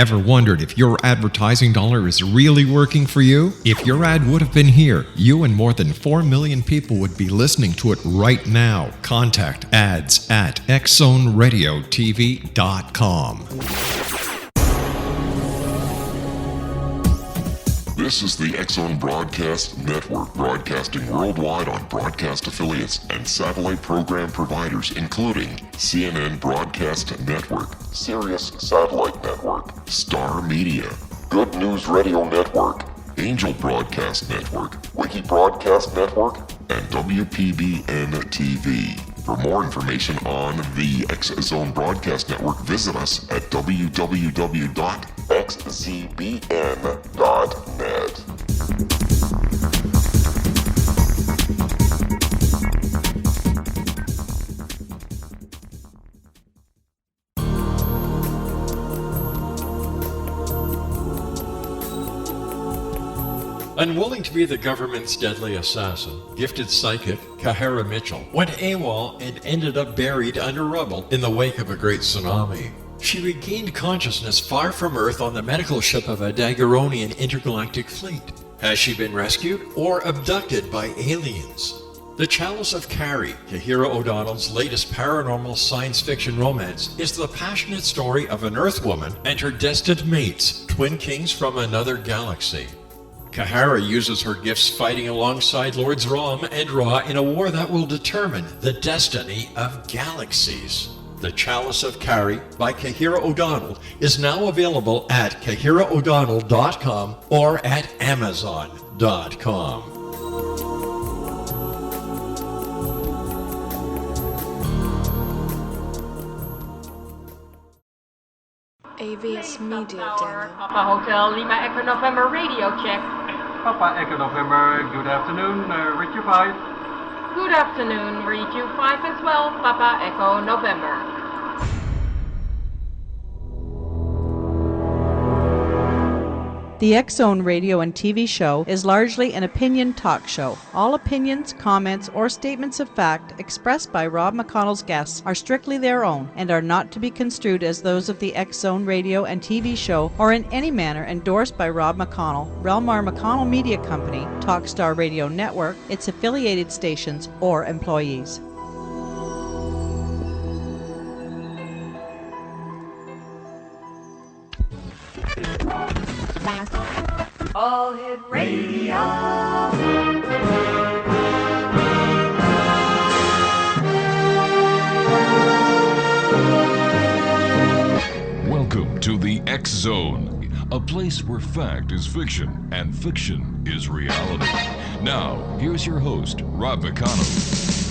Ever wondered if your advertising dollar is really working for you? If your ad would have been here, you and more than 4 million people would be listening to it right now. Contact ads@xzoneradiotv.com. This is the X-Zone Broadcast Network, broadcasting worldwide on broadcast affiliates and satellite program providers, including CNN Broadcast Network, Sirius Satellite Network, Star Media, Good News Radio Network, Angel Broadcast Network, Wiki Broadcast Network, and WPBN TV. For more information on the X-Zone Broadcast Network, visit us at www.xzbn.net. Unwilling to be the government's deadly assassin, gifted psychic Kahara Mitchell went AWOL and ended up buried under rubble in the wake of a great tsunami. She regained consciousness far from Earth on the medical ship of a Daguerreonian intergalactic fleet. Has she been rescued or abducted by aliens? The Chalice of Carrie, Kahira O'Donnell's latest paranormal science fiction romance, is the passionate story of an Earth woman and her destined mates, twin kings from another galaxy. Kahara uses her gifts fighting alongside Lords Rom and Ra in a war that will determine the destiny of galaxies. The Chalice of Carrie by Kahira O'Donnell is now available at KahiraO'Donnell.com or at Amazon.com. AVS Media Demo. Papa Hotel Lima Echo November radio check. Papa Echo November, good afternoon, read you 5. Good afternoon, read you 5 as well, Papa Echo November. The X-Zone radio and TV show is largely an opinion talk show. All opinions, comments, or statements of fact expressed by Rob McConnell's guests are strictly their own and are not to be construed as those of the X-Zone radio and TV show or in any manner endorsed by Rob McConnell, Relmar McConnell Media Company, Talkstar Radio Network, its affiliated stations, or employees. All Hit Radio. Welcome to the X-Zone, a place where fact is fiction and fiction is reality. Now, here's your host, Rob McConnell.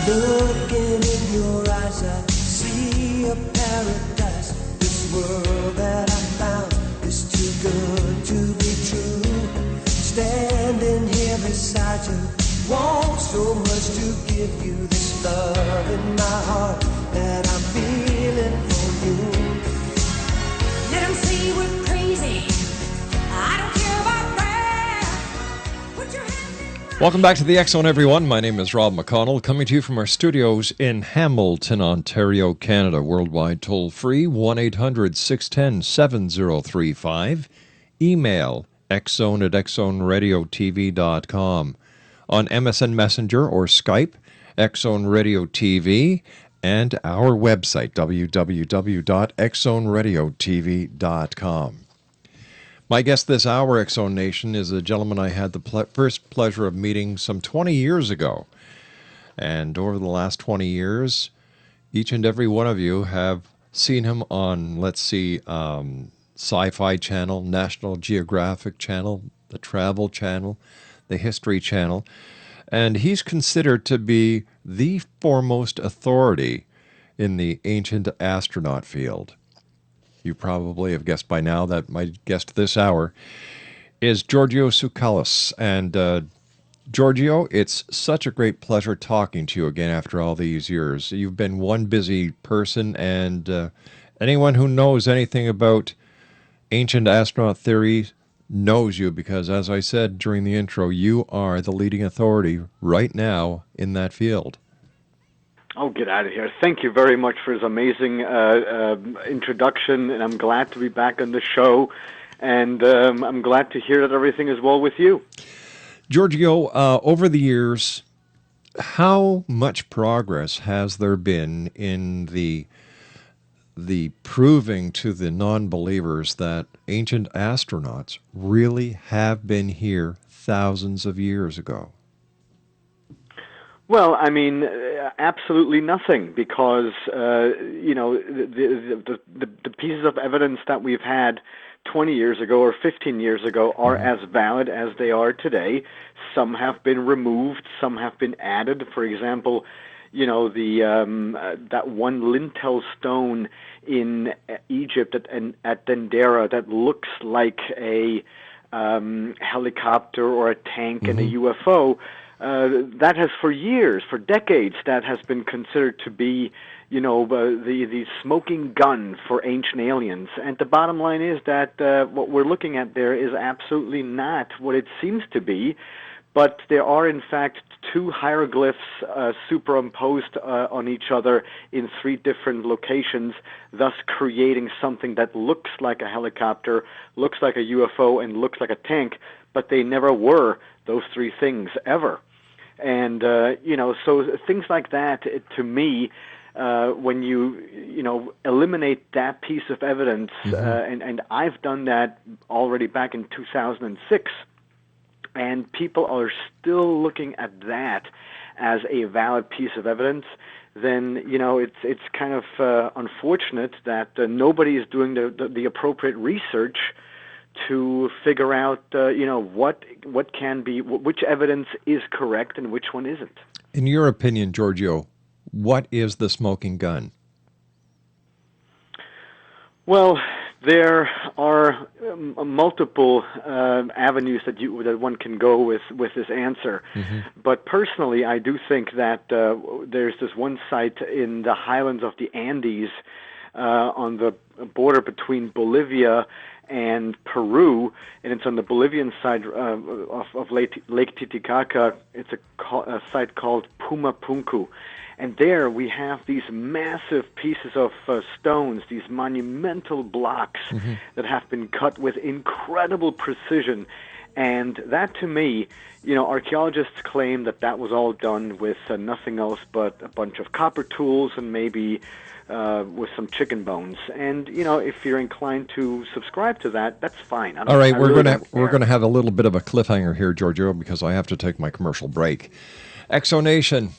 Looking in your eyes, I see a paradise. This world that I found is too good to be true. Standing here beside you, want so much to give you this love in my heart that I'm feeling for you. Let them say we're crazy. I don't care about that. Put your hands in my... Welcome back to the X-Zone, everyone. My name is Rob McConnell, coming to you from our studios in Hamilton, Ontario, Canada. Worldwide toll-free, 1-800-610-7035. Email xzone@xzoneradiotv.com. On MSN Messenger or Skype, X-Zone Radio TV, and our website, www.xzoneradiotv.com. My guest this hour, X-Zone Nation, is a gentleman I had the first pleasure of meeting some 20 years ago. And over the last 20 years, each and every one of you have seen him on, Sci-Fi Channel, National Geographic Channel, the Travel Channel, the History Channel. And he's considered to be the foremost authority in the ancient astronaut field. You probably have guessed by now that my guest this hour is Georgios Tsoukalos. And Giorgio, it's such a great pleasure talking to you again after all these years. You've been one busy person, and anyone who knows anything about ancient astronaut theory knows you because, as I said during the intro, you are the leading authority right now in that field. Oh, get out of here. Thank you very much for his amazing introduction, and I'm glad to be back on the show, and I'm glad to hear that everything is well with you. Giorgio, over the years, how much progress has there been in the proving to the non-believers that ancient astronauts really have been here thousands of years ago? Well, I mean, absolutely nothing, because the pieces of evidence that we've had 20 years ago or 15 years ago are as valid as they are today. Some have been removed, some have been added. For example, that one lintel stone in Egypt at Dendera that looks like a helicopter or a tank and a UFO. That has for years, for decades, that has been considered to be, the smoking gun for ancient aliens. And the bottom line is that what we're looking at there is absolutely not what it seems to be, but there are in fact two hieroglyphs superimposed on each other in three different locations, thus creating something that looks like a helicopter, looks like a UFO, and looks like a tank, but they never were those three things ever. And, so things like that, to me, when you eliminate that piece of evidence, and I've done that already back in 2006, and people are still looking at that as a valid piece of evidence, then, it's kind of unfortunate that nobody is doing the appropriate research to figure out, what can be, which evidence is correct and which one isn't. In your opinion, Giorgio, what is the smoking gun? Well, there are multiple avenues that one can go with this answer. But personally, I do think that there's this one site in the highlands of the Andes on the border between Bolivia and Peru, and it's on the Bolivian side of Lake Titicaca. It's a site called Pumapunku. And there we have these massive pieces of stones, these monumental blocks that have been cut with incredible precision. And that, to me, archaeologists claim that was all done with nothing else but a bunch of copper tools and maybe with some chicken bones. And if you're inclined to subscribe to that, that's fine. All right, we're gonna have a little bit of a cliffhanger here, Giorgio, because I have to take my commercial break. Exonation,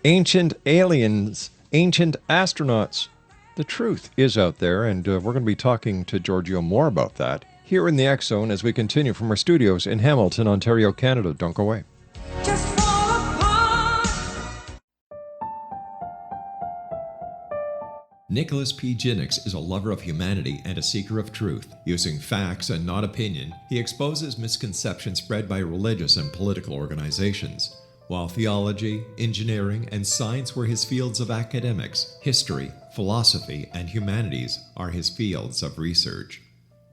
ancient aliens, ancient astronauts. The truth is out there, and we're going to be talking to Giorgio more about that here in the X Zone as we continue from our studios in Hamilton, Ontario, Canada. Don't go away. Nicholas P. Jinnix is a lover of humanity and a seeker of truth. Using facts and not opinion, he exposes misconceptions spread by religious and political organizations. While theology, engineering, and science were his fields of academics, history, philosophy, and humanities are his fields of research.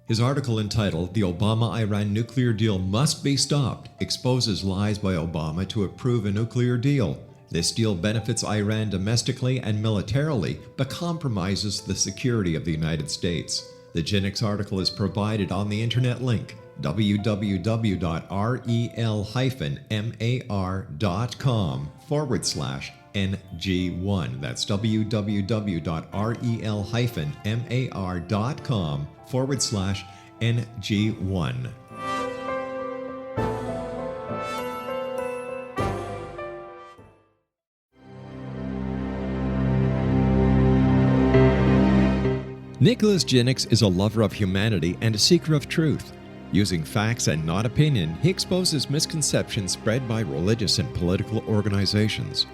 His article entitled "The Obama-Iran Nuclear Deal Must Be Stopped" exposes lies by Obama to approve a nuclear deal. This deal benefits Iran domestically and militarily, but compromises the security of the United States. The Jinnix article is provided on the internet link www.rel-mar.com/NG1. That's www.rel-mar.com/NG1. Nicholas Jinnix is a lover of humanity and a seeker of truth. Using facts and not opinion, he exposes misconceptions spread by religious and political organizations.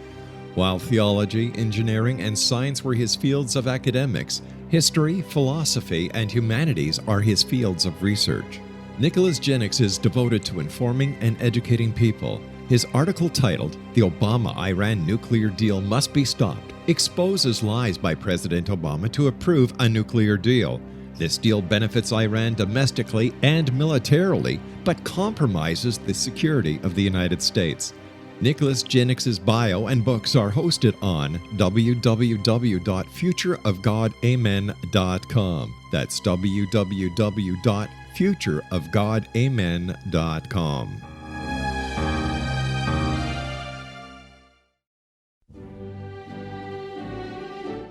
While theology, engineering, and science were his fields of academics, history, philosophy, and humanities are his fields of research. Nicholas Jinnix is devoted to informing and educating people. His article titled, "The Obama-Iran Nuclear Deal Must Be Stopped," exposes lies by President Obama to approve a nuclear deal. This deal benefits Iran domestically and militarily, but compromises the security of the United States. Nicholas Jenix's bio and books are hosted on www.futureofgodamen.com. That's www.futureofgodamen.com.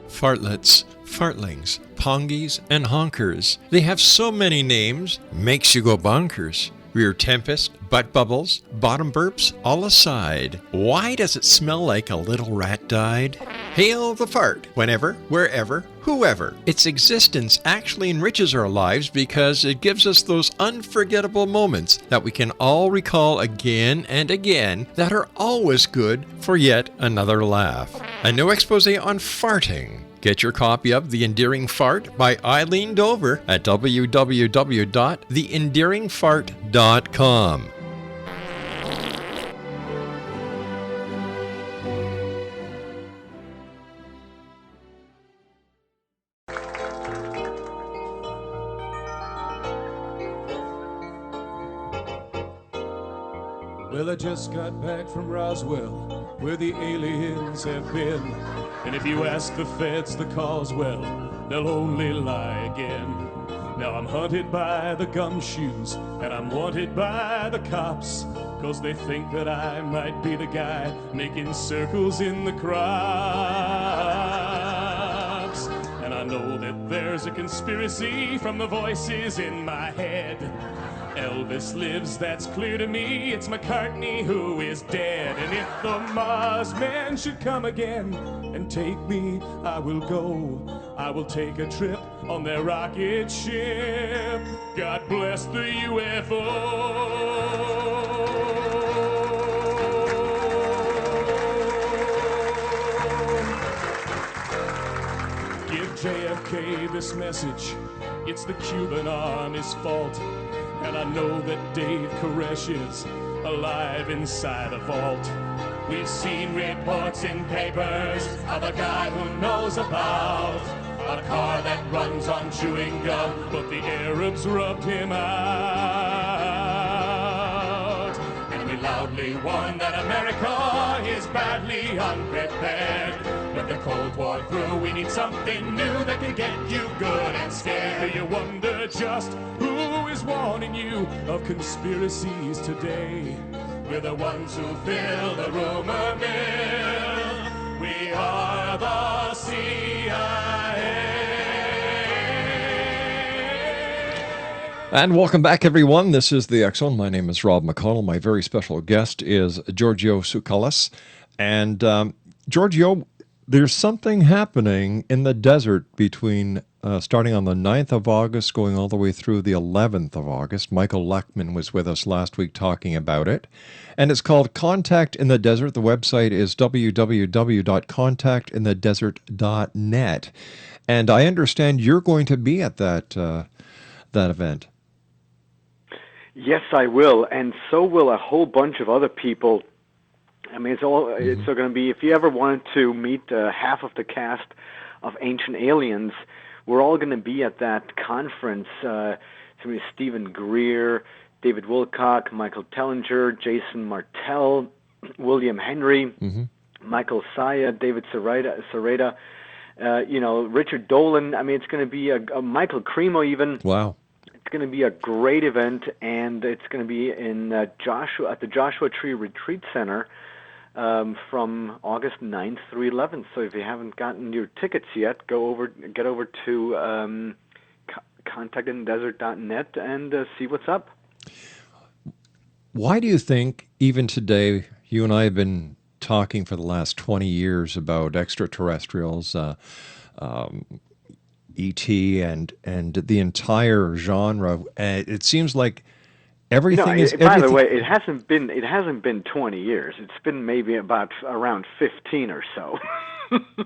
Fartlets, fartlings, pongies, and honkers. They have so many names, makes you go bonkers. Rear tempest, butt bubbles, bottom burps, all aside. Why does it smell like a little rat died? Hail the fart, whenever, wherever, whoever. Its existence actually enriches our lives because it gives us those unforgettable moments that we can all recall again and again that are always good for yet another laugh. A new expose on farting. Get your copy of The Endearing Fart by Eileen Dover at www.theendearingfart.com. Well, I just got back from Roswell, where the aliens have been. And if you ask the feds the cause, well, they'll only lie again. Now I'm hunted by the gumshoes, and I'm wanted by the cops, 'cause they think that I might be the guy making circles in the crops. And I know that there's a conspiracy from the voices in my head. Elvis lives, that's clear to me. It's McCartney who is dead. And if the Mars men should come again and take me, I will go. I will take a trip on their rocket ship. God bless the UFO. Give JFK this message. It's the Cuban Army's fault. And I know that Dave Koresh is alive inside a vault. We've seen reports in papers of a guy who knows about a car that runs on chewing gum, but the Arabs rubbed him out. And we loudly warn that America is badly unprepared. With the Cold War through, we need something new that can get you good and scared. Do you wonder just who is warning you of conspiracies today? We're the ones who fill the rumor mill. We are the CIA. And welcome back, everyone. This is the X-Zone. My name is Rob McConnell. My very special guest is Giorgio Tsoukalos. And Giorgio, there's something happening in the desert between starting on the 9th of August, going all the way through the 11th of August. Michael Lechman was with us last week talking about it. And it's called Contact in the Desert. The website is www.contactinthedesert.net. And I understand you're going to be at that event. Yes, I will, and so will a whole bunch of other people. I mean, it's going to be, if you ever wanted to meet half of the cast of Ancient Aliens, we're all going to be at that conference. It's going to be Stephen Greer, David Wilcock, Michael Tellinger, Jason Martell, William Henry, Michael Saya, David Sereda, Richard Dolan. I mean, it's going to be a Michael Cremo even. Wow. It's going to be a great event, and it's going to be in at the Joshua Tree Retreat Center from August 9th through 11th. So if you haven't gotten your tickets yet, get over to contactinthedesert.net and see what's up. Why do you think, even today, you and I have been talking for the last 20 years about extraterrestrials, ET, and the entire genre? It seems like Everything is. By the Everything, way, it hasn't been 20 years. It's been maybe about around 15 or so.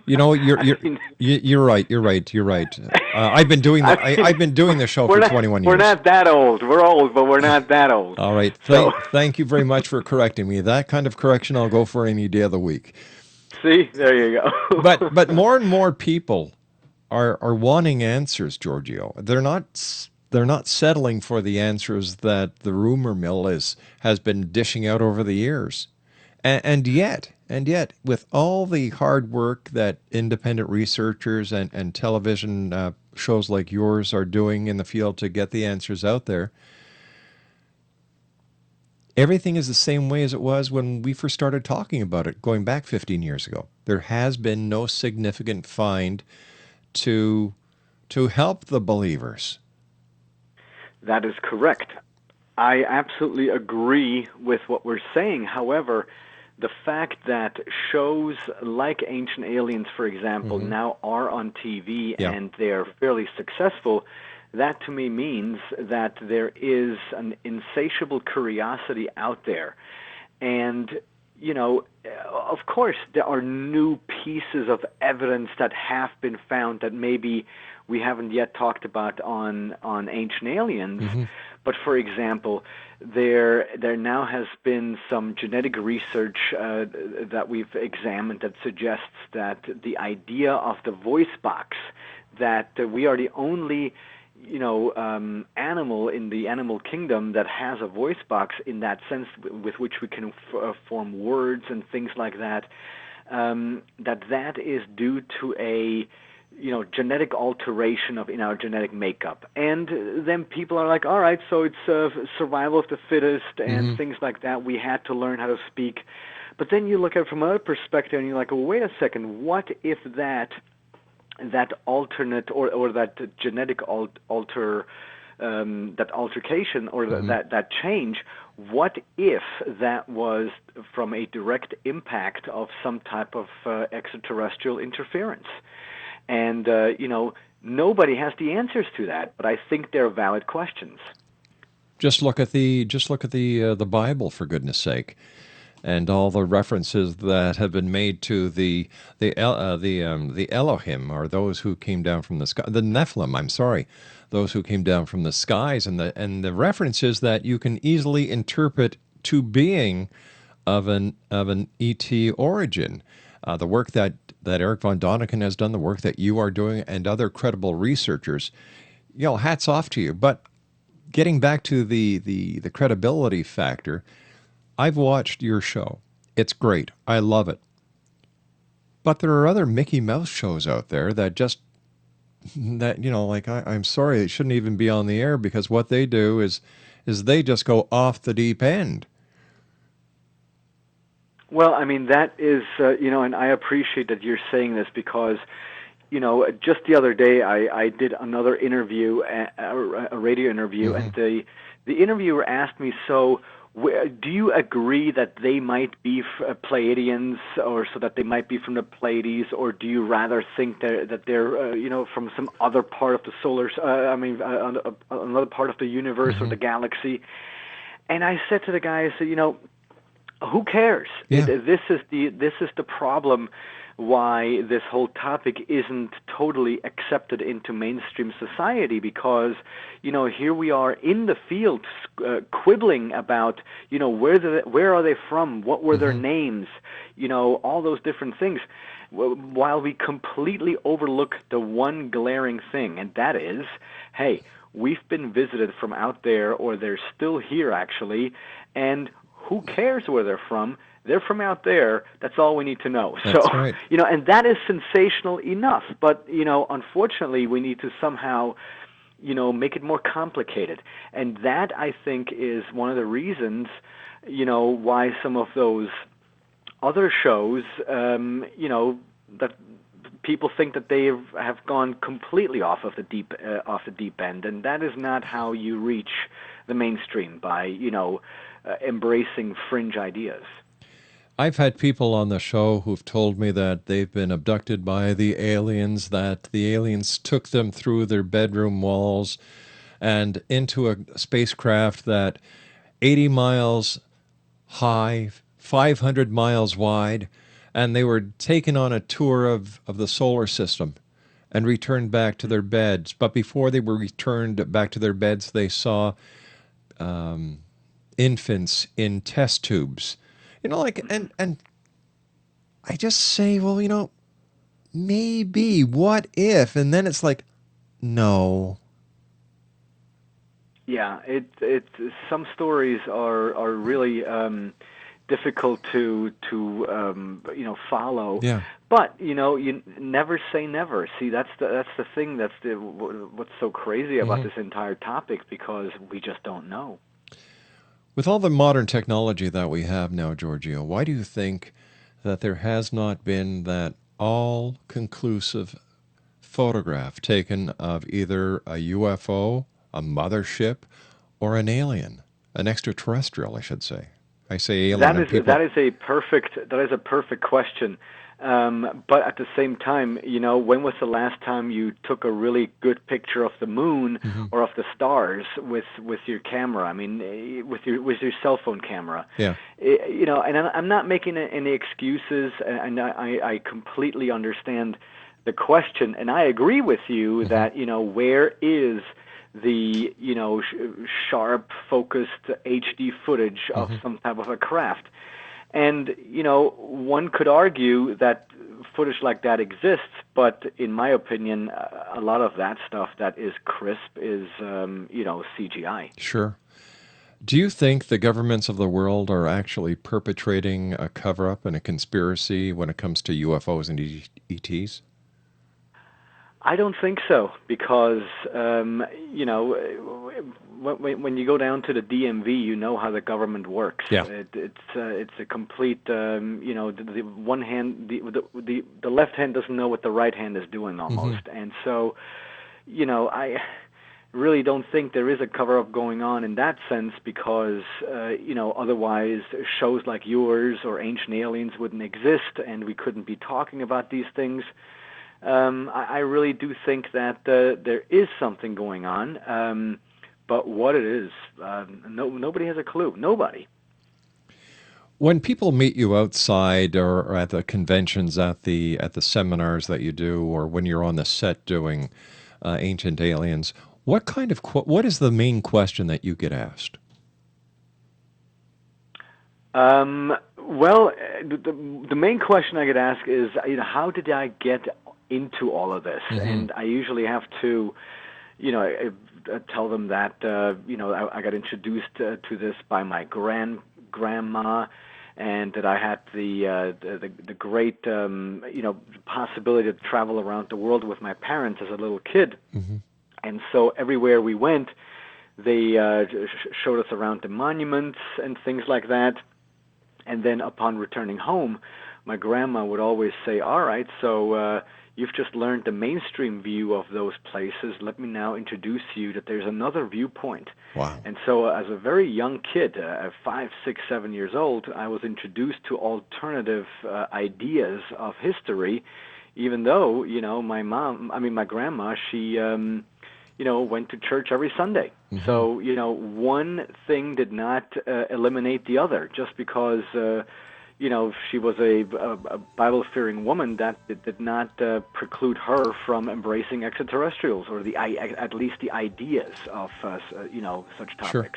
You're right. I've been doing that. I've been doing the show for 21 years. We're not that old. We're old, but we're not that old. All right. Thank you very much for correcting me. That kind of correction I'll go for any day of the week. See, there you go. but more and more people are wanting answers, Giorgio. They're not settling for the answers that the rumor mill has been dishing out over the years. And yet, with all the hard work that independent researchers and television shows like yours are doing in the field to get the answers out there, everything is the same way as it was when we first started talking about it, going back 15 years ago. There has been no significant find to help the believers. That is correct. I absolutely agree with what we're saying. However, the fact that shows like Ancient Aliens, for example, now are on TV and they're fairly successful, that to me means that there is an insatiable curiosity out there. And, of course, there are new pieces of evidence that have been found that maybe we haven't yet talked about on Ancient Aliens. But for example, there now has been some genetic research that we've examined that suggests that the idea of the voice box, that we are the only animal in the animal kingdom that has a voice box in that sense with which we can form words and things like that, that is due to a genetic alteration in our genetic makeup. And then people are like, all right, so it's survival of the fittest and things like that. We had to learn how to speak. But then you look at it from another perspective and you're like, well, wait a second, what if that alternate or that genetic that altercation or that change, what if that was from a direct impact of some type of extraterrestrial interference? And nobody has the answers to that, but I think they're valid questions. Just look at the Bible, for goodness sake, and all the references that have been made to the Elohim, or those who came down from the sky, the Nephilim. I'm sorry, those who came down from the skies, and the references that you can easily interpret to being of an ET origin. The work that Eric von Däniken has done, the work that you are doing, and other credible researchers, hats off to you. But getting back to the credibility factor, I've watched your show. It's great. I love it. But there are other Mickey Mouse shows out there that I'm sorry, it shouldn't even be on the air, because what they do is they just go off the deep end. Well, I mean, that is, and I appreciate that you're saying this because, just the other day I did another interview, a radio interview, and the interviewer asked me, so do you agree that they might be Pleiadians, or so that they might be from the Pleiades, or do you rather think that they're, from some other part of the another part of the universe or the galaxy? And I said to the guy, I said, who cares? Yeah. This is the problem why this whole topic isn't totally accepted into mainstream society, because here we are in the field quibbling about where are they from, what were their names, all those different things, while we completely overlook the one glaring thing, and that is, hey, we've been visited from out there, or they're still here actually, and who cares where they're from? They're from out there. That's all we need to know. That's right. And that is sensational enough. But, unfortunately, we need to somehow, make it more complicated. And that, I think, is one of the reasons, why some of those other shows, that people think that they have gone completely off the deep end. And that is not how you reach the mainstream, by, embracing fringe ideas. I've had people on the show who've told me that they've been abducted by the aliens, that the aliens took them through their bedroom walls and into a spacecraft that 80 miles high, 500 miles wide, and they were taken on a tour of the solar system and returned back to their beds. But before they were returned back to their beds, they saw infants in test tubes. And I just say, well, maybe, what if? And then it's like, no. Yeah, it's some stories are really difficult to follow. Yeah. But you never say never. See, that's the thing. That's what's so crazy about this entire topic, because we just don't know. With all the modern technology that we have now, Giorgio, why do you think that there has not been that all-conclusive photograph taken of either a UFO, a mothership, or an alien, an extraterrestrial, I should say? I say alien. That is a perfect question. But at the same time, when was the last time you took a really good picture of the moon or of the stars with your camera? I mean, with your cell phone camera. Yeah. And I'm not making any excuses, and I completely understand the question, and I agree with you that where is the sharp, focused HD footage of some type of a craft? And, one could argue that footage like that exists, but in my opinion, a lot of that stuff that is crisp is, CGI. Sure. Do you think the governments of the world are actually perpetrating a cover-up and a conspiracy when it comes to UFOs and ETs? I don't think so, because, when you go down to the DMV, you know how the government works. Yeah. It's a complete, the one hand, the left hand doesn't know what the right hand is doing almost. And so, I really don't think there is a cover-up going on in that sense, because, otherwise shows like yours or Ancient Aliens wouldn't exist, and we couldn't be talking about these things. I really do think that there is something going on, but what it is, nobody has a clue. Nobody. When people meet you outside or at the conventions, at the seminars that you do, or when you're on the set doing Ancient Aliens, what is the main question that you get asked? Well, the main question I get asked is, how did I get into all of this? And I usually have to, tell them that, I got introduced to this by my grandma, and that I had the great, possibility to travel around the world with my parents as a little kid. And so everywhere we went, they showed us around the monuments and things like that. And then upon returning home, my grandma would always say, all right, so you've just learned the mainstream view of those places. Let me now introduce you that there's another viewpoint. Wow. And so as a very young kid, 5, 6, 7 years old, I was introduced to alternative ideas of history, even though, my grandma, she, went to church every Sunday. So, one thing did not eliminate the other. Just because, she was a Bible-fearing woman, that did not preclude her from embracing extraterrestrials, or at least the ideas of, such topics. Sure.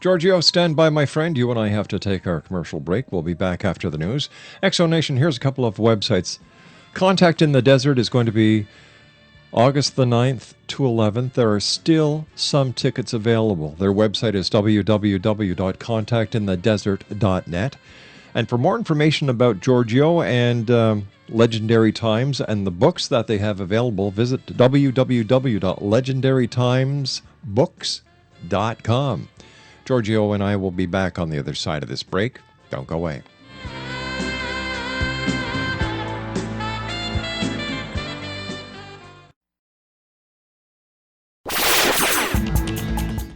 Giorgio, stand by, my friend. You and I have to take our commercial break. We'll be back after the news. Exonation, here's a couple of websites. Contact in the Desert is going to be August the 9th to 11th. There are still some tickets available. Their website is www.contactinthedesert.net. And for more information about Giorgio and Legendary Times and the books that they have available, visit www.legendarytimesbooks.com. Giorgio and I will be back on the other side of this break. Don't go away.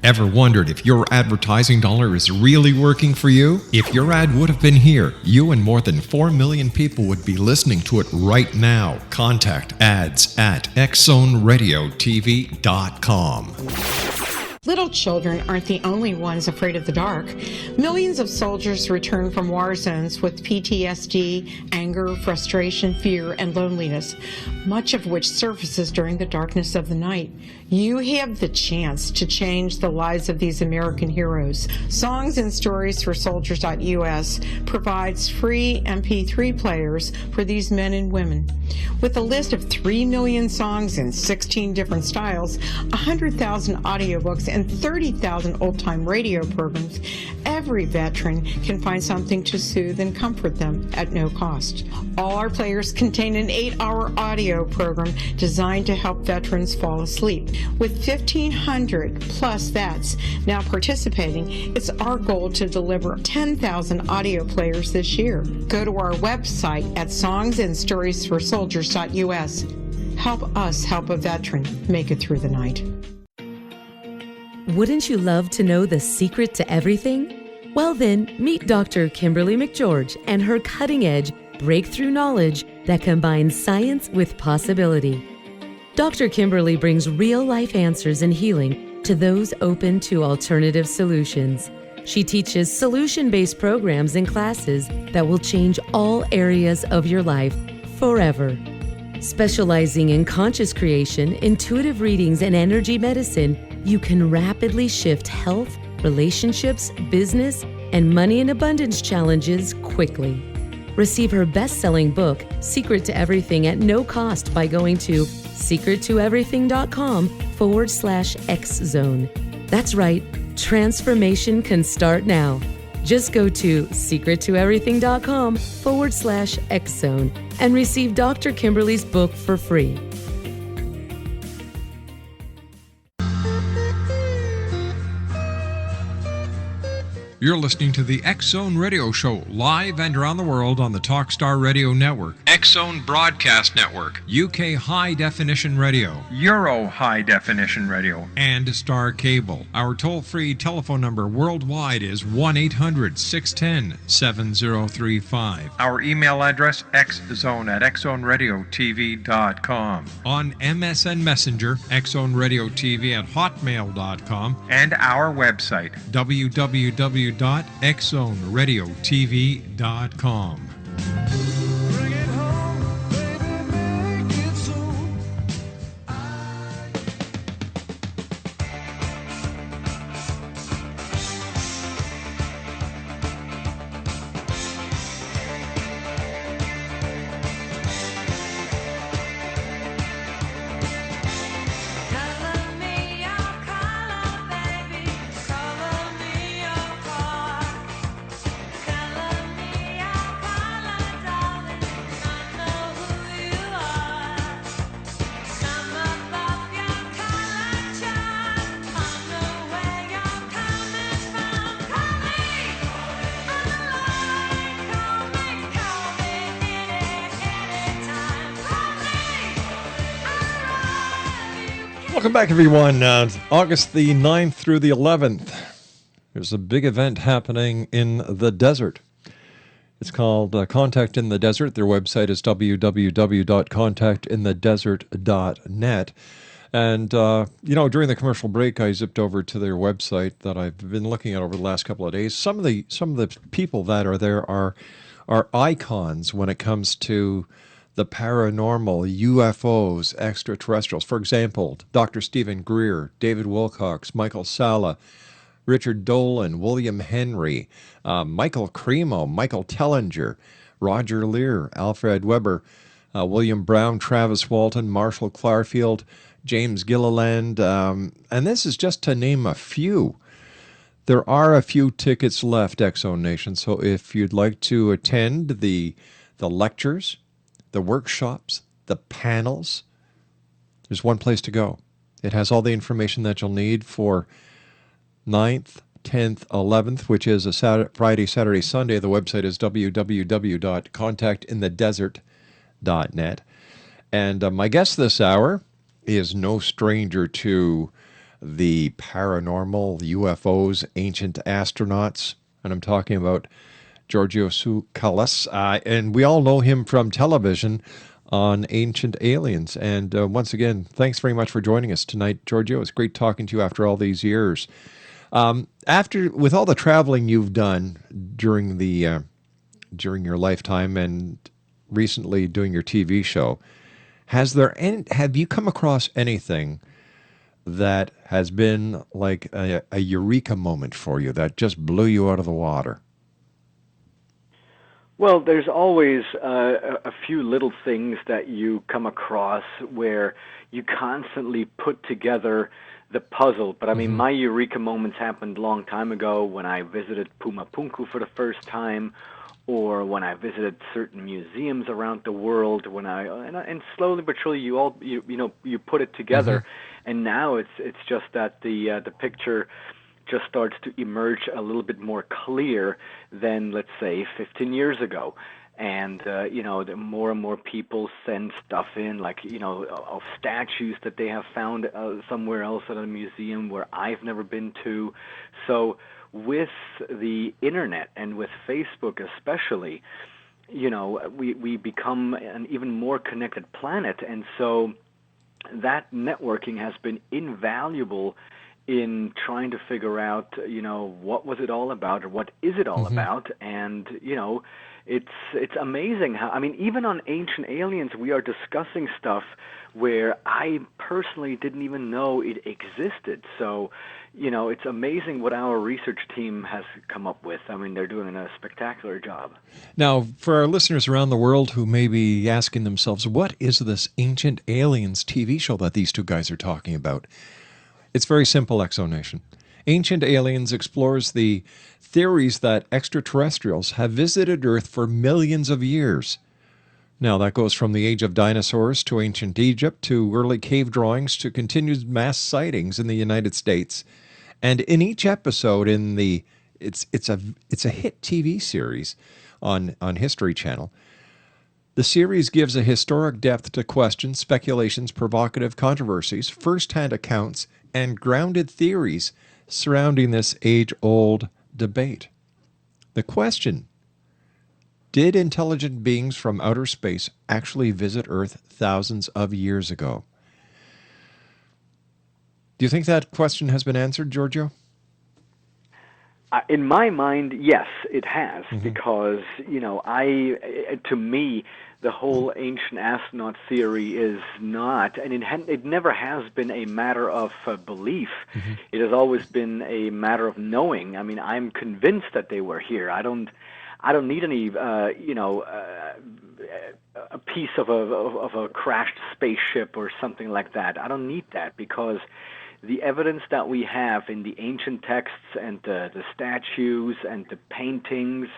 Ever wondered if your advertising dollar is really working for you? If your ad would have been here, you and more than 4 million people would be listening to it right now. Contact ads at xzoneradiotv.com. Little children aren't the only ones afraid of the dark. Millions of soldiers return from war zones with PTSD, anger, frustration, fear, and loneliness, much of which surfaces during the darkness of the night. You have the chance to change the lives of these American heroes. Songs and Stories for Soldiers.us provides free MP3 players for these men and women. With a list of 3 million songs in 16 different styles, 100,000 audiobooks, and 30,000 old-time radio programs, every veteran can find something to soothe and comfort them at no cost. All our players contain an 8-hour audio program designed to help veterans fall asleep. With 1,500 plus vets now participating, it's our goal to deliver 10,000 audio players this year. Go to our website at songsandstoriesforsoldiers.us. Help us help a veteran make it through the night. Wouldn't you love to know the secret to everything? Well then, meet Dr. Kimberly McGeorge and her cutting-edge breakthrough knowledge that combines science with possibility. Dr. Kimberly brings real-life answers and healing to those open to alternative solutions. She teaches solution-based programs and classes that will change all areas of your life forever. Specializing in conscious creation, intuitive readings, and energy medicine, you can rapidly shift health, relationships, business, and money and abundance challenges quickly. Receive her best-selling book, Secret to Everything, at no cost by going to secrettoeverything.com/X-Zone. That's right, transformation can start now. Just go to secrettoeverything.com/X-Zone and receive Dr. Kimberly's book for free. You're listening to the X-Zone Radio Show, live and around the world on the Talkstar Radio Network, X-Zone Broadcast Network, UK High Definition Radio, Euro High Definition Radio, and Star Cable. Our toll-free telephone number worldwide is 1-800-610-7035. Our email address, xzone@xzoneradiotv.com. On MSN Messenger, xzoneradiotv@hotmail.com, and our website, www.xzoneradiotv.com. Welcome back, everyone. August the 9th through the 11th. There's a big event happening in the desert. It's called Contact in the Desert. Their website is www.contactinthedesert.net. And, during the commercial break, I zipped over to their website that I've been looking at over the last couple of days. Some of the people that are there are icons when it comes to the paranormal, UFOs, extraterrestrials. For example, Dr. Stephen Greer, David Wilcox, Michael Sala, Richard Dolan, William Henry, Michael Cremo, Michael Tellinger, Roger Lear, Alfred Weber, William Brown, Travis Walton, Marshall Clarfield, James Gilliland, and this is just to name a few. There are a few tickets left, X-Zone Nation, so if you'd like to attend the lectures, the workshops, the panels, there's one place to go. It has all the information that you'll need for 9th, 10th, 11th, which is a Friday, Saturday, Sunday. The website is www.contactinthedesert.net. And my guest this hour is no stranger to the paranormal, UFOs, ancient astronauts, and I'm talking about Giorgio Tsoukalos, and we all know him from television on ancient aliens. And once again, thanks very much for joining us tonight, Giorgio. It's great talking to you after all these years. With all the traveling you've done during your lifetime and recently doing your TV show, have you come across anything that has been like a eureka moment for you that just blew you out of the water? Well, there's always a few little things that you come across where you constantly put together the puzzle. But I mean, my eureka moments happened a long time ago when I visited Pumapunku for the first time, or when I visited certain museums around the world. And slowly but surely you put it together, and now it's just that the picture just starts to emerge a little bit more clear than, let's say, 15 years ago. And, the more and more people send stuff in, like, of statues that they have found somewhere else at a museum where I've never been to. So with the internet and with Facebook especially, we become an even more connected planet. And so that networking has been invaluable in trying to figure out, what was it all about, or what is it all about. And, it's amazing how, I mean, even on Ancient Aliens, we are discussing stuff where I personally didn't even know it existed. So, it's amazing what our research team has come up with. I mean, they're doing a spectacular job. Now, for our listeners around the world who may be asking themselves, what is this Ancient Aliens TV show that these two guys are talking about? It's very simple, Exonation. Ancient Aliens explores the theories that extraterrestrials have visited Earth for millions of years. Now, that goes from the age of dinosaurs to ancient Egypt to early cave drawings to continued mass sightings in the United States. And in each episode, it's a hit TV series on History Channel. The series gives a historic depth to questions, speculations, provocative controversies, first-hand accounts, and grounded theories surrounding this age-old debate. The question: did intelligent beings from outer space actually visit Earth thousands of years ago? Do you think that question has been answered, Giorgio? In my mind, yes, it has, because, to me, the whole ancient astronaut theory is not, and it never has been a matter of belief. It has always been a matter of knowing. I mean, I'm convinced that they were here. I don't need any, a piece of a crashed spaceship or something like that. I don't need that, because the evidence that we have in the ancient texts and the statues and the paintings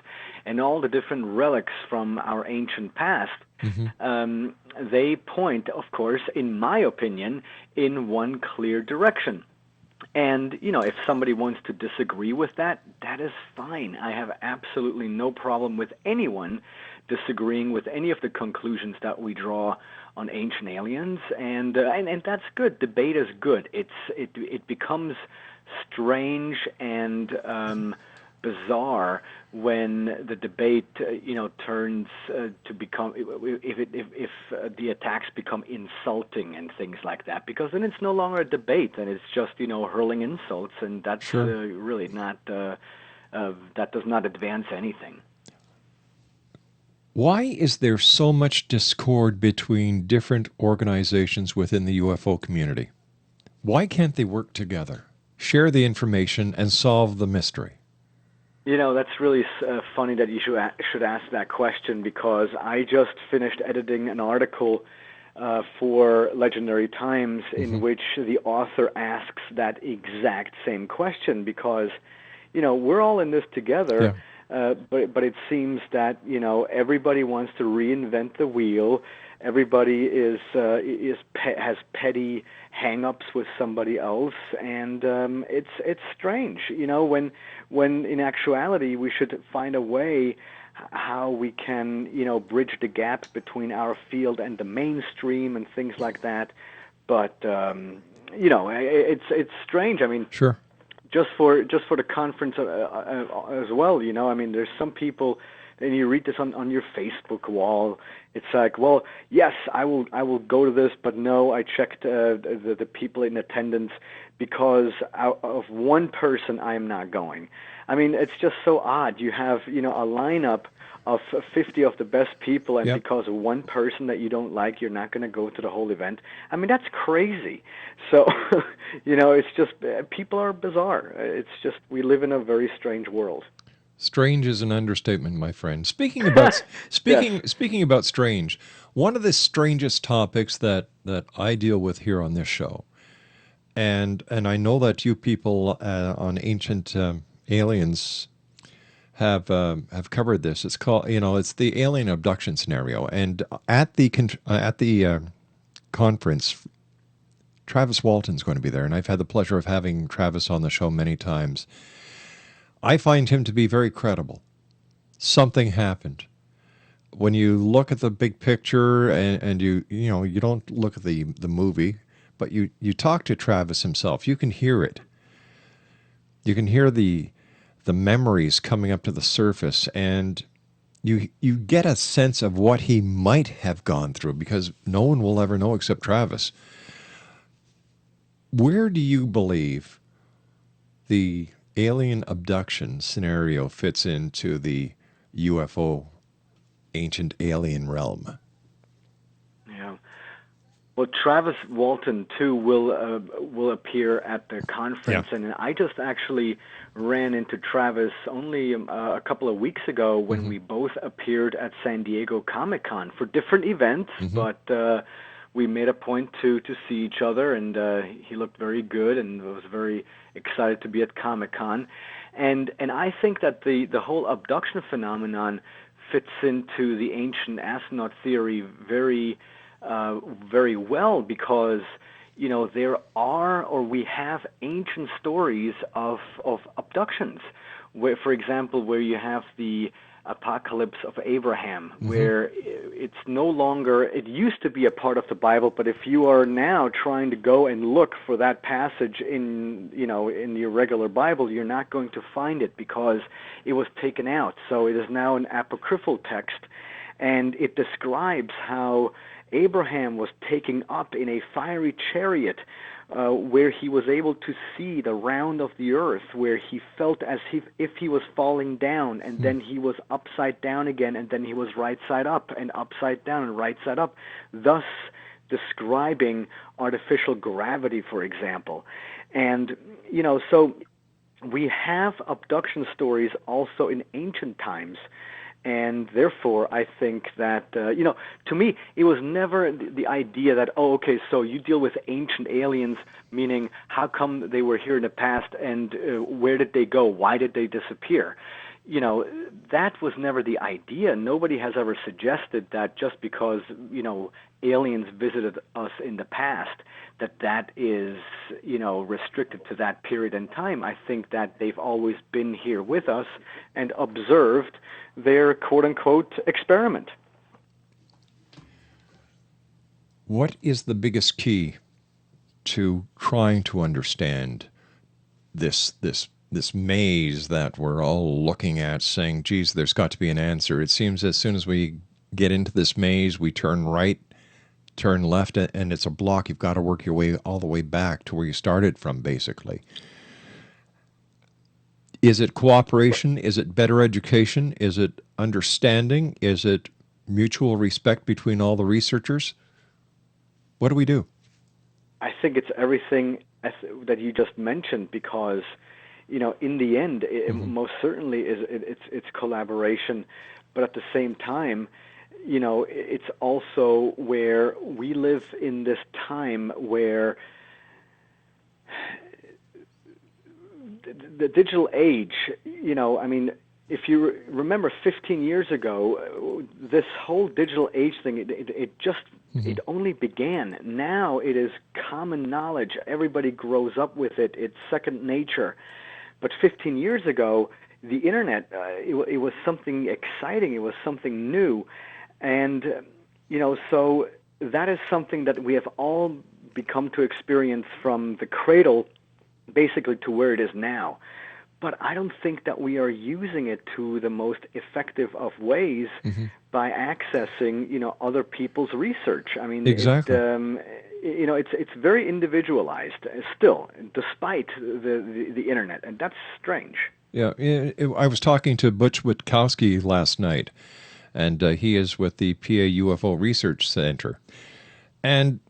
and all the different relics from our ancient past, they point, of course, in my opinion, in one clear direction. And, if somebody wants to disagree with that, that is fine. I have absolutely no problem with anyone disagreeing with any of the conclusions that we draw on Ancient Aliens, and that's good. Debate is good. It becomes strange and bizarre when the debate turns to become, if the attacks become insulting and things like that, because then it's no longer a debate and it's just hurling insults, and that's really not that does not advance anything. Why is there so much discord between different organizations within the UFO community? Why can't they work together, share the information, and solve the mystery? That's really funny that you should ask that question, because I just finished editing an article for Legendary Times in which the author asks that exact same question, because, we're all in this together. Yeah. But it seems that everybody wants to reinvent the wheel. Everybody has petty hang-ups with somebody else, and it's strange. When in actuality we should find a way how we can bridge the gap between our field and the mainstream and things like that. But it's strange. I mean, sure. Just for the conference as well, I mean, there's some people and you read this on your Facebook wall. It's like, well, yes, I will go to this, but no, I checked the people in attendance because out of one person I am not going. I mean, it's just so odd. You have, a lineup of 50 of the best people, and because of one person that you don't like, you're not going to go to the whole event. I mean, that's crazy. So, it's just, people are bizarre. It's just, we live in a very strange world. Strange is an understatement, my friend. Speaking about speaking about strange, one of the strangest topics that I deal with here on this show, and I know that you people on Ancient Aliens have covered this. It's called, it's the alien abduction scenario. And at the conference, Travis Walton's going to be there, and I've had the pleasure of having Travis on the show many times. I find him to be very credible. Something happened. When you look at the big picture, and you don't look at the movie, but you talk to Travis himself, you can hear it. You can hear the memories coming up to the surface, and you get a sense of what he might have gone through, because no one will ever know except Travis. Where do you believe the alien abduction scenario fits into the UFO ancient alien realm? Yeah. Well, Travis Walton too will appear at the conference, and I just actually ran into Travis only a couple of weeks ago when we both appeared at San Diego Comic-Con for different events, but we made a point to see each other, and he looked very good and was very excited to be at Comic-Con, and I think that the whole abduction phenomenon fits into the ancient astronaut theory very well, because there are, or we have, ancient stories of abductions, where, for example, where you have the apocalypse of Abraham, where it's no longer, it used to be a part of the Bible, but if you are now trying to go and look for that passage in your regular Bible, you're not going to find it because it was taken out. So it is now an apocryphal text, and it describes how Abraham was taken up in a fiery chariot, where he was able to see the round of the earth, where he felt as if he was falling down, and then he was upside down again, and then he was right side up, and upside down, and right side up, thus describing artificial gravity, for example. And, so we have abduction stories also in ancient times. And therefore, I think that, to me, it was never the idea that, so you deal with ancient aliens, meaning how come they were here in the past, and where did they go? Why did they disappear? That was never the idea. Nobody has ever suggested that just because, aliens visited us in the past, that is, restricted to that period in time. I think that they've always been here with us and observed their quote-unquote experiment. What is the biggest key to trying to understand this maze that we're all looking at, saying, geez, there's got to be an answer? It seems as soon as we get into this maze, we turn right, turn left, and it's a block. You've got to work your way all the way back to where you started from, basically. Is it cooperation? Is it better education? Is it understanding? Is it mutual respect between all the researchers? What do we do? I think it's everything that you just mentioned, because, in the end, it most certainly it's collaboration, but at the same time, it's also where we live in this time where the digital age, if you remember 15 years ago, this whole digital age thing, it only began. Now it is common knowledge. Everybody grows up with it. It's second nature. But 15 years ago, the internet, it was something exciting. It was something new. And, so that is something that we have all become to experience from the cradle basically to where it is now. but I don't think that we are using it to the most effective of ways by accessing, other people's research. I mean, exactly. It's very individualized still, despite the internet, and that's strange. Yeah, I was talking to Butch Witkowski last night, and he is with the PA UFO Research Center. And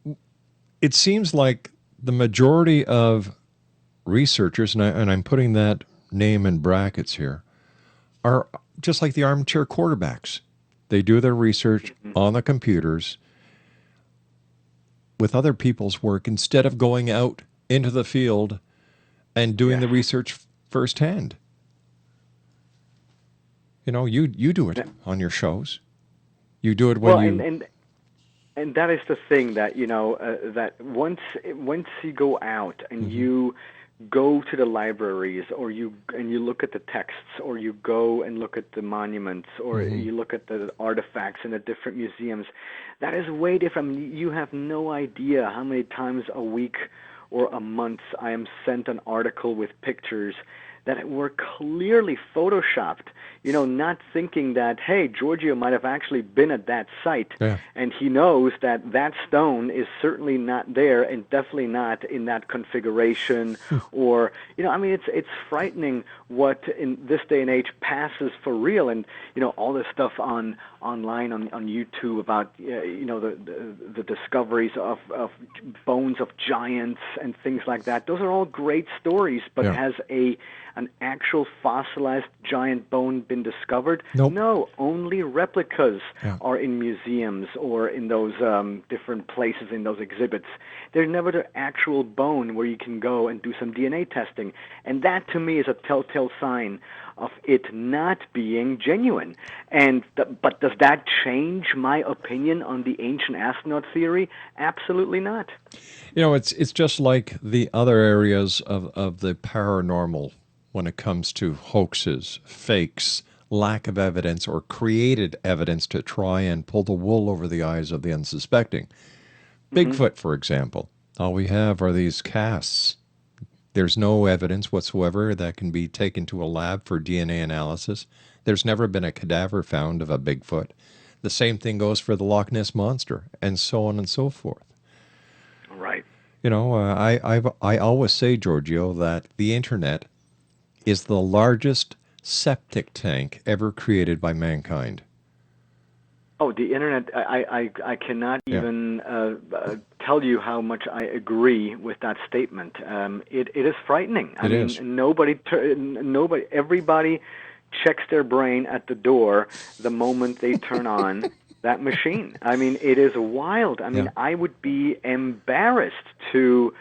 it seems like the majority of researchers, and I'm putting that name in brackets here, are just like the armchair quarterbacks. They do their research on the computers with other people's work instead of going out into the field and doing the research firsthand. You do it on your shows. You do it when and that is the thing that that once you go out and you go to the libraries, or you look at the texts, or you go and look at the monuments, or you look at the artifacts in the different museums, that is way different. You have no idea how many times a week or a month I am sent an article with pictures that were clearly photoshopped, not thinking that, hey, Giorgio might have actually been at that site, and he knows that that stone is certainly not there and definitely not in that configuration, or, it's frightening what in this day and age passes for real, and, all this stuff online on YouTube about, the discoveries of bones of giants and things like that. Those are all great stories, but has an actual fossilized giant bone been discovered? Nope. No, only replicas are in museums or in those different places in those exhibits. There's never the actual bone where you can go and do some DNA testing. And that, to me, is a telltale sign of it not being genuine. And but does that change my opinion on the ancient astronaut theory? Absolutely not. It's just like the other areas of the paranormal when it comes to hoaxes, fakes, lack of evidence, or created evidence to try and pull the wool over the eyes of the unsuspecting. Bigfoot, for example. All we have are these casts. There's no evidence whatsoever that can be taken to a lab for DNA analysis. There's never been a cadaver found of a Bigfoot. The same thing goes for the Loch Ness Monster, and so on and so forth. Right. I always say, Giorgio, that the internet is the largest septic tank ever created by mankind. Oh, the internet! I cannot even tell you how much I agree with that statement. It is frightening. I mean, everybody checks their brain at the door the moment they turn on that machine. I mean, it is wild. I mean, I would be embarrassed to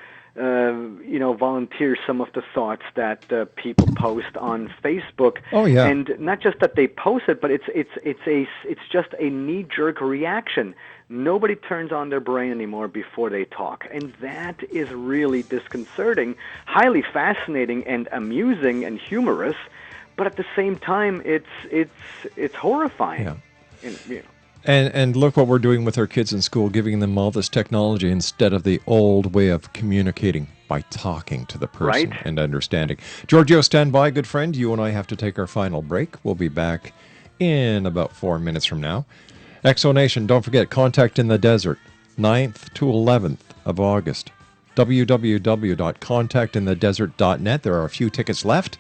volunteer some of the thoughts that people post on Facebook. Oh yeah, and not just that they post it, but it's just a knee-jerk reaction. Nobody turns on their brain anymore before they talk, and that is really disconcerting. Highly fascinating and amusing and humorous, but at the same time, it's horrifying. Yeah. And look what we're doing with our kids in school, giving them all this technology instead of the old way of communicating by talking to the person and understanding. Giorgio, stand by, good friend. You and I have to take our final break. We'll be back in about 4 minutes from now. Exonation, don't forget, Contact in the Desert, 9th to 11th of August. www.contactinthedesert.net. There are a few tickets left.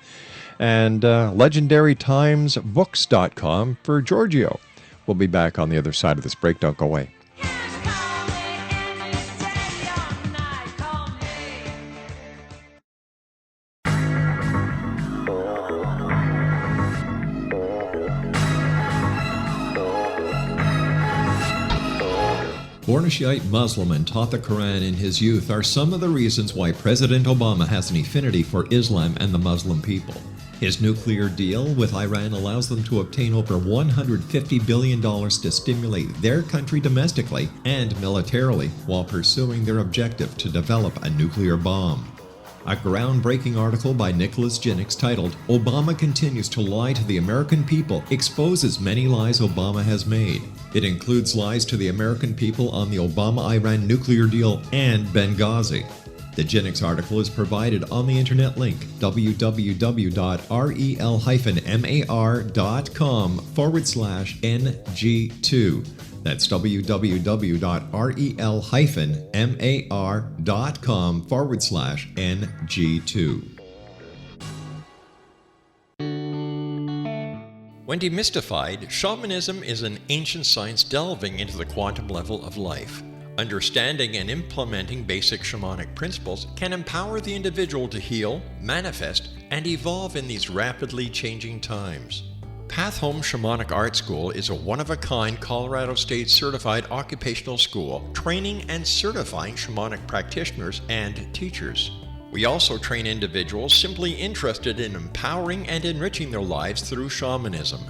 And legendarytimesbooks.com for Giorgio. We'll be back on the other side of this break. Don't go away. Born a Shiite Muslim and taught the Quran in his youth are some of the reasons why President Obama has an affinity for Islam and the Muslim people. His nuclear deal with Iran allows them to obtain over $150 billion to stimulate their country domestically and militarily while pursuing their objective to develop a nuclear bomb. A groundbreaking article by Nicholas Jennings titled, "Obama Continues to Lie to the American People," exposes many lies Obama has made. It includes lies to the American people on the Obama-Iran nuclear deal and Benghazi. The Genix article is provided on the internet link www.rel-mar.com/NG2. That's www.rel-mar.com/NG2. When demystified, shamanism is an ancient science delving into the quantum level of life. Understanding and implementing basic shamanic principles can empower the individual to heal, manifest, and evolve in these rapidly changing times. Path Home Shamanic Art School is a one-of-a-kind Colorado State certified occupational school training and certifying shamanic practitioners and teachers. We also train individuals simply interested in empowering and enriching their lives through shamanism.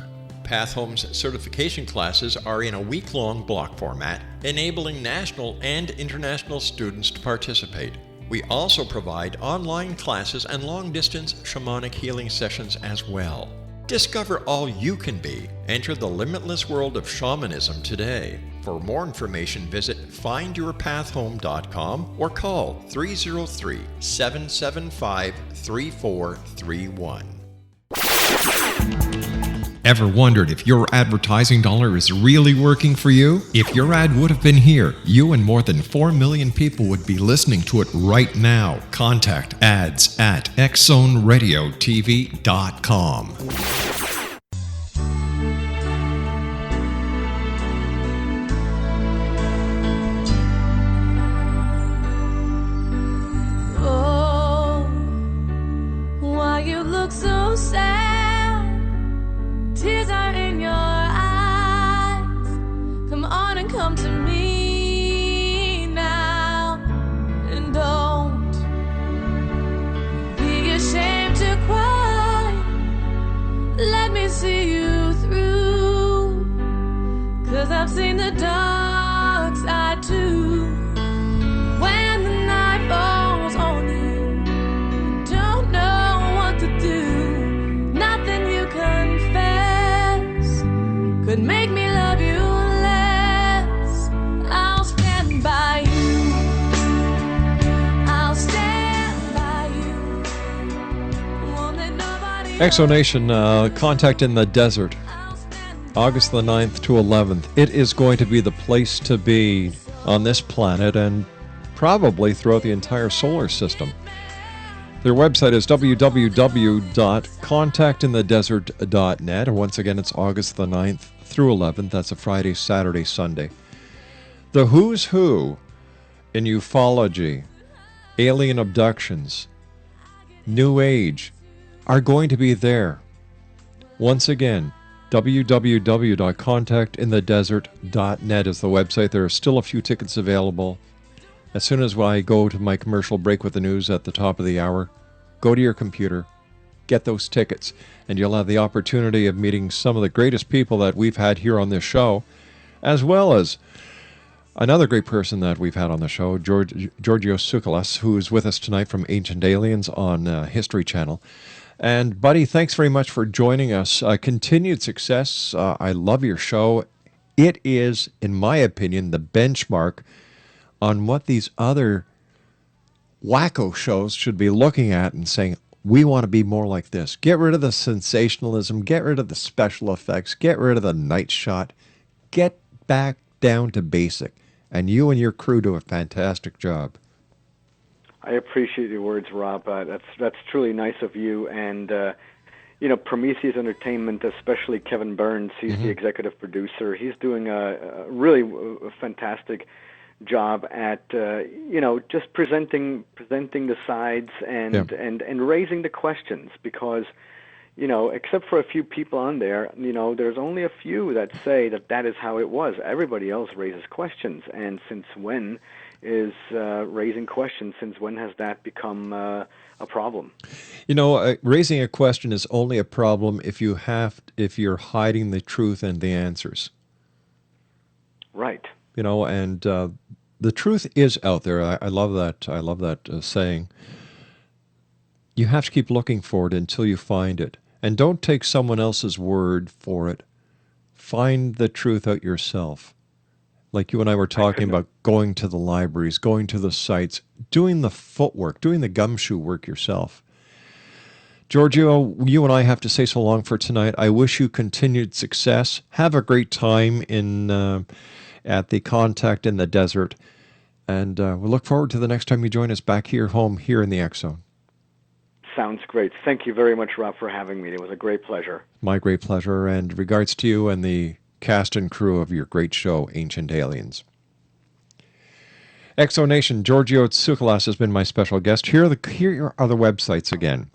Path Home's certification classes are in a week-long block format, enabling national and international students to participate. We also provide online classes and long-distance shamanic healing sessions as well. Discover all you can be. Enter the limitless world of shamanism today. For more information, visit findyourpathhome.com or call 303-775-3431. Ever wondered if your advertising dollar is really working for you? If your ad would have been here, you and more than 4 million people would be listening to it right now. Contact ads at xzoneradiotv.com. Oh, why you look so sad? Tears are in your eyes. Come on and come to me now. And don't be ashamed to cry. Let me see you through. 'Cause I've seen the dark side too. When the night falls on you, don't know what to do. Nothing you confess could make me love you less. I'll stand by you. I'll stand by you. Won't let nobody Exonation, Contact in the Desert, August the 9th to 11th. It is going to be the place to be on this planet and probably throughout the entire solar system. Their website is www.contactinthedesert.net. And once again, it's August the 9th through 11th. That's a Friday, Saturday, Sunday. The who's who in ufology, alien abductions, New Age are going to be there. Once again, www.contactinthedesert.net is the website. There are still a few tickets available. As soon as I go to my commercial break with the news at the top of the hour, go to your computer, get those tickets, and you'll have the opportunity of meeting some of the greatest people that we've had here on this show, as well as another great person that we've had on the show, Giorgio Tsoukalos, who is with us tonight from Ancient Aliens on History Channel. And, buddy, thanks very much for joining us. Continued success. I love your show. It is, in my opinion, the benchmark on what these other wacko shows should be looking at and saying, we want to be more like this. Get rid of the sensationalism. Get rid of the special effects. Get rid of the night shot. Get back down to basic. And you and your crew do a fantastic job. I appreciate your words, Rob. That's truly nice of you. And, Prometheus Entertainment, especially Kevin Burns, he's the executive producer. He's doing a really fantastic job at just presenting the sides and raising the questions, because except for a few people on there, there's only a few that say that is how it was. Everybody else raises questions, and since when is raising questions? Since when has that become a problem? Raising a question is only a problem if you're hiding the truth and the answers. Right. And the truth is out there. I love that. I love that saying. You have to keep looking for it until you find it. And don't take someone else's word for it. Find the truth out yourself. like you and I were talking about going to the libraries, going to the sites, doing the footwork, doing the gumshoe work yourself. Giorgio, you and I have to say so long for tonight. I wish you continued success. Have a great time at the Contact in the Desert. And we look forward to the next time you join us back here home here in the X Zone. Sounds great. Thank you very much, Rob, for having me. It was a great pleasure. My great pleasure. And regards to you and the cast and crew of your great show, Ancient Aliens. Exonation, Giorgio Tsoukalas has been my special guest. Here are the websites again.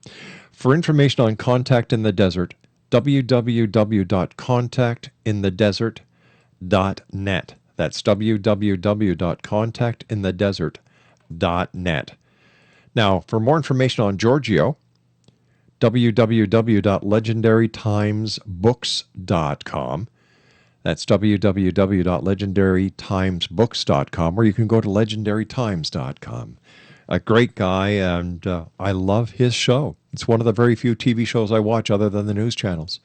For information on Contact in the Desert, www.contactinthedesert.net. That's www.contactinthedesert.net. Now, for more information on Giorgio, www.legendarytimesbooks.com. That's www.legendarytimesbooks.com, or you can go to legendarytimes.com. A great guy, and I love his show. It's one of the very few TV shows I watch other than the news channels.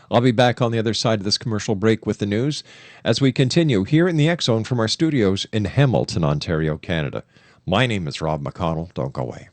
I'll be back on the other side of this commercial break with the news as we continue here in the X Zone from our studios in Hamilton, Ontario, Canada. My name is Rob McConnell. Don't go away.